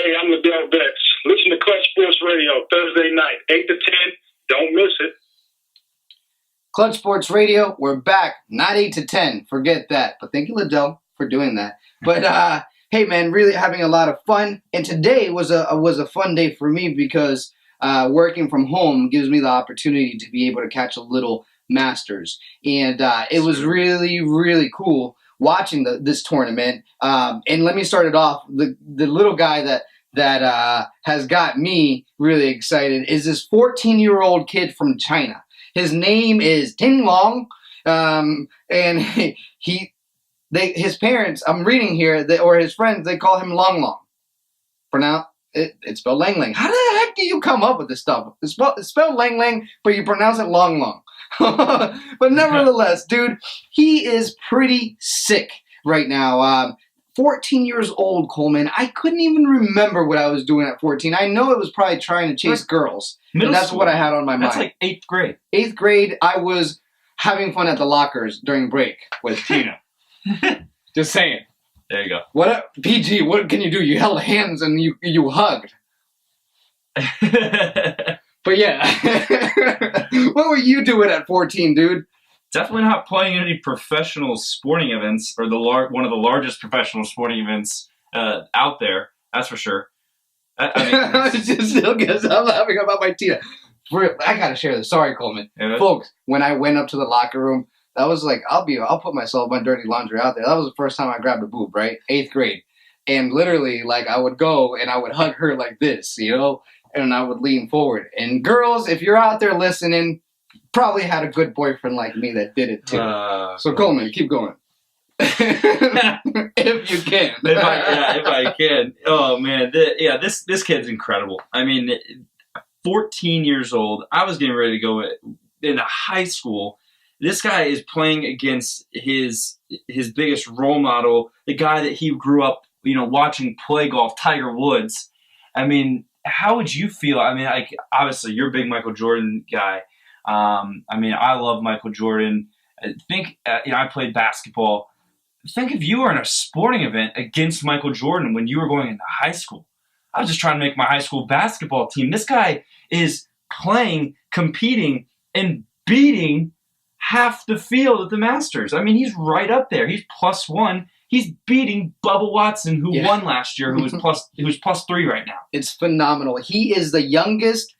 Hey, I'm Liddell Betts. Listen to Clutch Sports Radio Thursday night, 8 to 10. Don't miss it. Clutch Sports Radio, we're back. Not 8 to 10. Forget that. But thank you, Liddell, for doing that. But, hey, man, really having a lot of fun. And today was a fun day for me because working from home gives me the opportunity to be able to catch a little Masters. And it was really, really cool watching this tournament. And let me start it off. The little guy that has got me really excited is this 14-year-old kid from China. His name is Ting Long, and his parents, I'm reading here, or his friends, they call him Long Long. It's spelled Lang Lang. How the heck do you come up with this stuff? It's spelled Lang Lang, but you pronounce it Long Long. But nevertheless, dude, he is pretty sick right now. 14 years old, Coleman. I couldn't even remember what I was doing at 14. I know it was probably trying to chase girls. And that's what I had on my mind. That's like 8th grade. 8th grade, I was having fun at the lockers during break with Tina. Just saying. There you go. PG, what can you do? You held hands and you hugged. But yeah. What were you doing at 14, dude? Definitely not playing any professional sporting events or one of the largest professional sporting events out there. That's for sure. I mean, still guess I'm laughing about my Tina. I gotta share this. Sorry, Coleman. Yeah. Folks, when I went up to the locker room, that was like, I'll put myself, my dirty laundry out there. That was the first time I grabbed a boob, right? 8th grade. And literally, like, I would go and I would hug her like this, you know? And I would lean forward. And girls, if you're out there listening, probably had a good boyfriend like me that did it too. So Coleman, keep going. If you can. If I can. Oh man, this kid's incredible. I mean, 14 years old. I was getting ready to go into high school. This guy is playing against his biggest role model, the guy that he grew up, watching play golf, Tiger Woods. I mean, how would you feel? I mean, obviously you're a big Michael Jordan guy. I mean, I love Michael Jordan. I played basketball. Think if you were in a sporting event against Michael Jordan when you were going into high school. I was just trying to make my high school basketball team. This guy is playing, competing, and beating half the field at the Masters. I mean, he's right up there. He's +1. He's beating Bubba Watson, who won last year, who was +3 right now. It's phenomenal. He is the youngest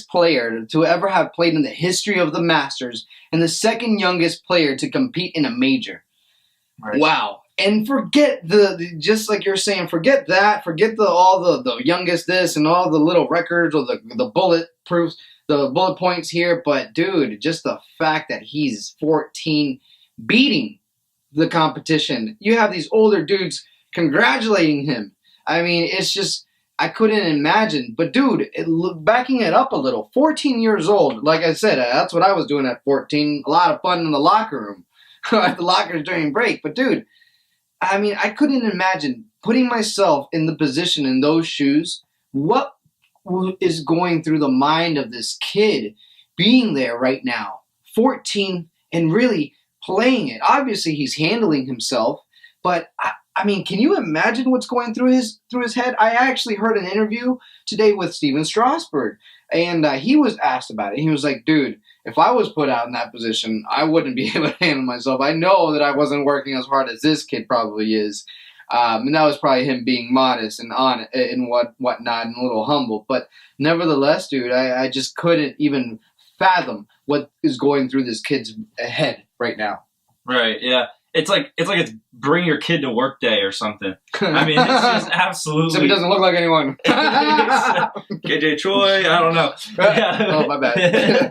player to ever have played in the history of the Masters, and the second youngest player to compete in a major. Right. Wow. And forget just like you're saying, forget that, forget all the youngest this and all the little records or the bullet proofs, the bullet points here. But dude, just the fact that he's 14 beating the competition. You have these older dudes congratulating him. I mean, it's just, I couldn't imagine. But dude, backing it up a little, 14 years old, like I said, that's what I was doing at 14. A lot of fun in the locker room, at the lockers during break. But dude, I mean, I couldn't imagine putting myself in the position in those shoes. What is going through the mind of this kid being there right now, 14, and really playing it? Obviously, he's handling himself, but I mean, can you imagine what's going through his head? I actually heard an interview today with Steven Strasburg, and he was asked about it. He was like, dude, if I was put out in that position, I wouldn't be able to handle myself. I know that I wasn't working as hard as this kid probably is. And that was probably him being modest and on and whatnot and a little humble. But nevertheless, dude, I just couldn't even fathom what is going through this kid's head right now. Right, yeah. It's like it's bring your kid to work day or something. I mean, it's just absolutely. Except he doesn't look like anyone. KJ Choi, I don't know. Oh, my bad.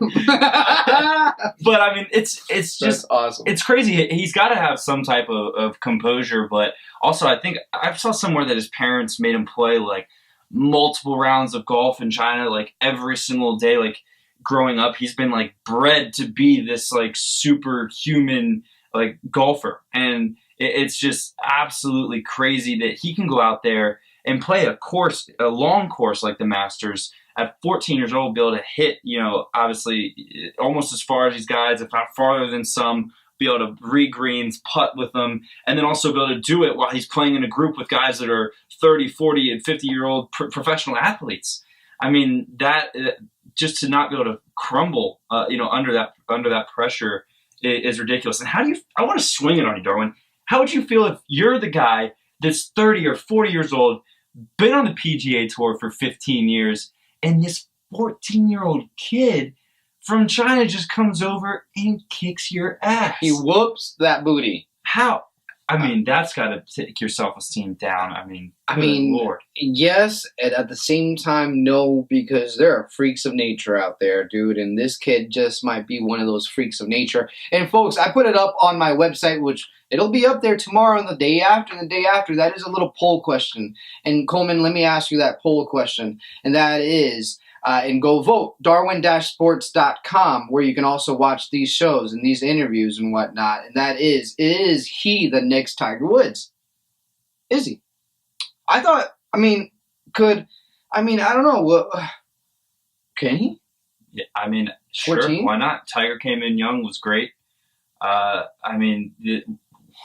But I mean, it's just That's awesome. It's crazy. He's got to have some type of composure, but also I think I saw somewhere that his parents made him play like multiple rounds of golf in China, like every single day. Like growing up, he's been like bred to be this like superhuman like golfer, and it's just absolutely crazy that he can go out there and play a long course like the Masters at 14 years old, be able to hit, obviously almost as far as these guys, if not farther than some, be able to read greens, putt with them, and then also be able to do it while he's playing in a group with guys that are 30, 40, and 50-year-old professional athletes. I mean, that just to not be able to crumble, under that pressure is ridiculous. And I want to swing it on you, Darwin. How would you feel if you're the guy that's 30 or 40 years old, been on the PGA Tour for 15 years, and this 14-year-old kid from China just comes over and kicks your ass? He whoops that booty. How? I mean, that's got to take your self-esteem down. I mean, Lord. Yes, and at the same time, no, because there are freaks of nature out there, dude, and this kid just might be one of those freaks of nature. And folks, I put it up on my website, which it'll be up there tomorrow and the day after. And the day after, that is a little poll question. And Coleman, let me ask you that poll question, and that is, and go vote, Darwin-sports.com, where you can also watch these shows and these interviews and whatnot. And that is he the next Tiger Woods? Is he? I don't know. Can he? Yeah, I mean, sure, 14? Why not? Tiger came in young, was great.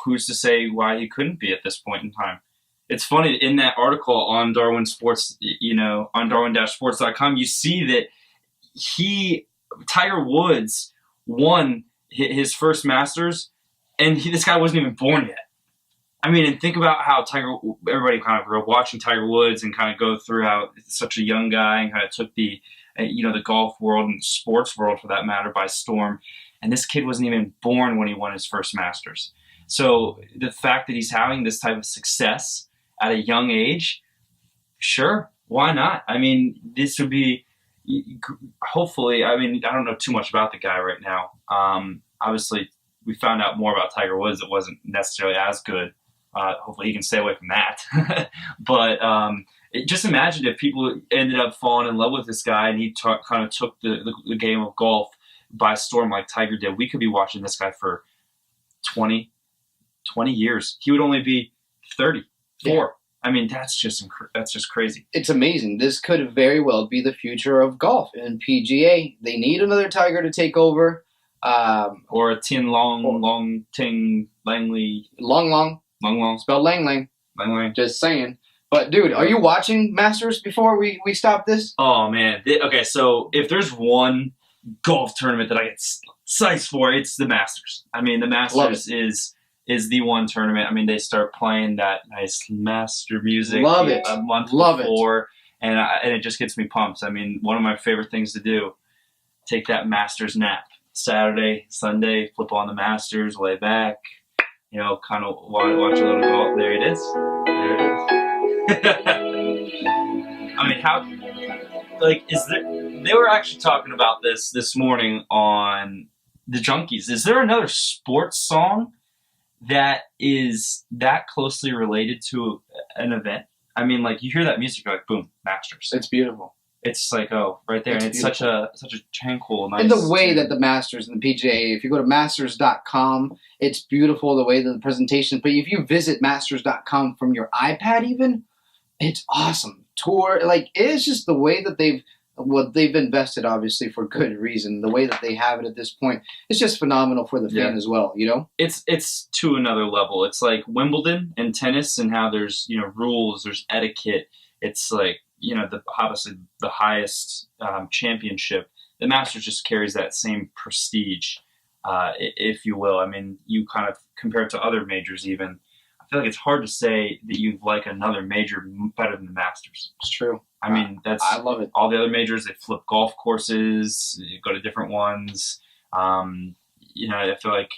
Who's to say why he couldn't be at this point in time? It's funny, in that article on Darwin Sports, on Darwin-sports.com, you see that Tiger Woods won his first Masters, and this guy wasn't even born yet. I mean, and think about how everybody kind of grew up watching Tiger Woods and kind of go through how such a young guy and kind of took the golf world and the sports world, for that matter, by storm. And this kid wasn't even born when he won his first Masters. So the fact that he's having this type of success at a young age, sure, why not? I mean, this would be, hopefully, I mean, I don't know too much about the guy right now. Obviously, we found out more about Tiger Woods that wasn't necessarily as good. Hopefully he can stay away from that. But just imagine if people ended up falling in love with this guy and he kind of took the game of golf by storm like Tiger did. We could be watching this guy for 20 years. He would only be 34. Yeah. I mean, that's just crazy. It's amazing. This could very well be the future of golf and PGA. They need another Tiger to take over. Or a Tien Long Ting Langley. Long. Spelled Lang Lang. Just saying. But, dude, are you watching Masters before we stop this? Oh, man. Okay, so if there's one golf tournament that I get psyched for, it's the Masters. I mean, the Masters is the one tournament. I mean, they start playing that nice master music a month before, and it just gets me pumped. I mean, one of my favorite things to do, take that Masters nap. Saturday, Sunday, flip on the Masters, lay back, kind of watch a little golf. There it is. I mean, they were actually talking about this morning on the Junkies. Is there another sports song that is that closely related to an event? I mean, like, you hear that music, you're like, boom, Masters. It's beautiful. It's like, oh, right there. It's such a tranquil, nice. And the way that the Masters and the PGA, if you go to masters.com, it's beautiful, the way that the presentation. But if you visit masters.com from your iPad even, it's awesome. Tour, like, it's just the way that they've invested, obviously, for good reason. The way that they have it at this point, it's just phenomenal for the fan as well, It's to another level. It's like Wimbledon and tennis, and how there's, rules, there's etiquette. It's like, obviously the highest championship. The Masters just carries that same prestige, if you will. I mean, you kind of compare it to other majors even. I feel like it's hard to say that you like another major better than the Masters. It's true. I mean, I love it. All the other majors, they flip golf courses, go to different ones. I feel like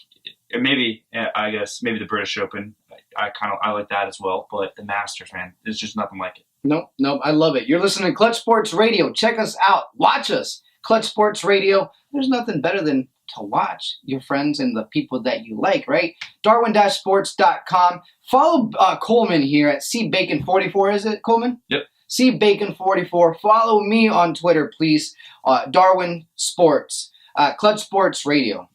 maybe the British Open. I like that as well. But the Masters, man, there's just nothing like it. Nope, I love it. You're listening to Clutch Sports Radio. Check us out. Watch us. Clutch Sports Radio. There's nothing better than to watch your friends and the people that you like, right? Darwin-sports.com. Follow Coleman here at CBacon44, is it, Coleman? Yep. CBacon44. Follow me on Twitter, please. Darwin Sports. Clutch Sports Radio.